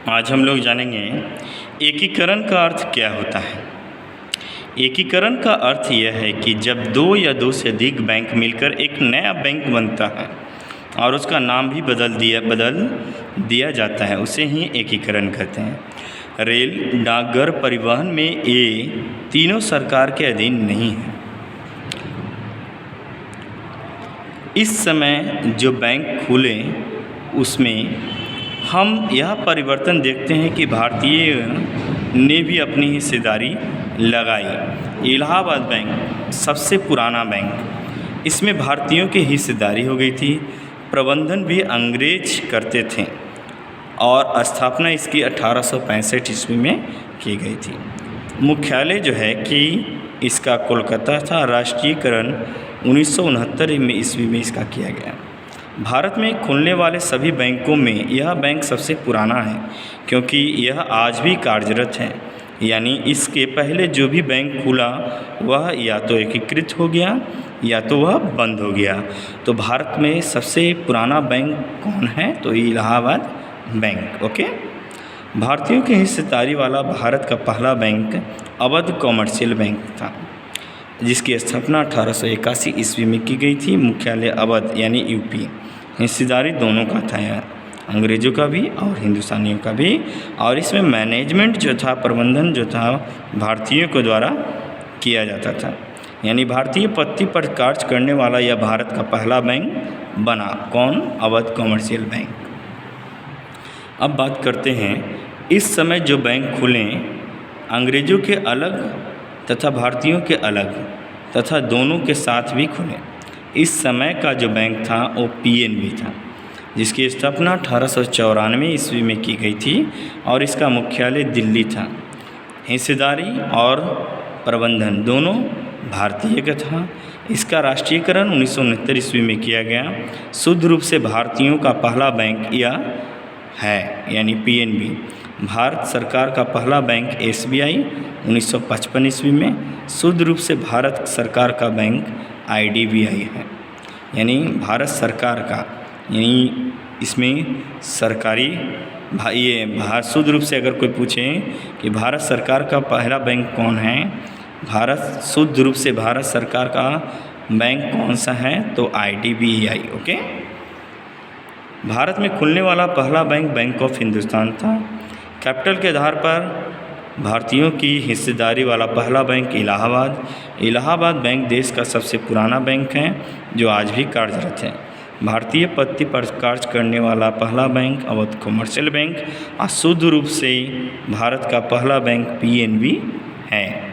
आज हम लोग जानेंगे एकीकरण का अर्थ क्या होता है। एकीकरण का अर्थ यह है कि जब दो या दो से अधिक बैंक मिलकर एक नया बैंक बनता है और उसका नाम भी बदल दिया जाता है, उसे ही एकीकरण कहते हैं। रेल, डाकघर, परिवहन में ये तीनों सरकार के अधीन नहीं है। इस समय जो बैंक खुले उसमें हम यह परिवर्तन देखते हैं कि भारतीय ने भी अपनी हिस्सेदारी लगाई। इलाहाबाद बैंक सबसे पुराना बैंक, इसमें भारतीयों की हिस्सेदारी हो गई थी। प्रबंधन भी अंग्रेज करते थे और स्थापना इसकी 1865 ईस्वी में की गई थी। मुख्यालय जो है कि इसका कोलकाता था। राष्ट्रीयकरण 1969 ईस्वी में इसका किया गया। भारत में खुलने वाले सभी बैंकों में यह बैंक सबसे पुराना है, क्योंकि यह आज भी कार्यरत है। यानी इसके पहले जो भी बैंक खुला वह या तो एकीकृत हो गया या तो वह बंद हो गया। तो भारत में सबसे पुराना बैंक कौन है? तो इलाहाबाद बैंक। ओके। भारतीयों की हिस्सेदारी वाला भारत का पहला बैंक अवध कॉमर्शियल बैंक था, जिसकी स्थापना 1881 ईस्वी में की गई थी। मुख्यालय अवध यानी यूपी। हिस्सेदारी दोनों का था, अंग्रेज़ों का भी और हिंदुस्तानियों का भी। और इसमें मैनेजमेंट जो था, प्रबंधन जो था, भारतीयों के द्वारा किया जाता था। यानी भारतीय पत्ती पर कार्य करने वाला यह भारत का पहला बैंक बना। कौन? Awadh commercial bank. अब बात करते हैं इस समय जो बैंक खुले, अंग्रेज़ों के अलग तथा भारतीयों के अलग तथा दोनों के साथ भी खुले। इस समय का जो बैंक था वो पीएनबी था, जिसकी स्थापना 1894 ईस्वी में की गई थी और इसका मुख्यालय दिल्ली था। हिस्सेदारी और प्रबंधन दोनों भारतीय का था। इसका राष्ट्रीयकरण 1969 ईस्वी में किया गया। शुद्ध रूप से भारतीयों का पहला बैंक यह है, यानी पीएनबी। भारत सरकार का पहला बैंक एसबीआई 1955 ईस्वी में। शुद्ध रूप से भारत सरकार का बैंक आईडीबीआई है, यानी भारत सरकार का, यानी इसमें सरकारी शुद्ध रूप से अगर कोई पूछे कि भारत सरकार का पहला बैंक कौन है, शुद्ध रूप से भारत सरकार का बैंक कौन सा है? तो आईडीबीआई। ओके। भारत में खुलने वाला पहला बैंक बैंक ऑफ हिंदुस्तान था। कैपिटल के आधार पर भारतीयों की हिस्सेदारी वाला पहला बैंक इलाहाबाद बैंक देश का सबसे पुराना बैंक है, जो आज भी कार्यरत है। भारतीय पत्ती पर कार्य करने वाला पहला बैंक अवध कॉमर्शियल बैंक और शुद्ध रूप से भारत का पहला बैंक पीएनबी है।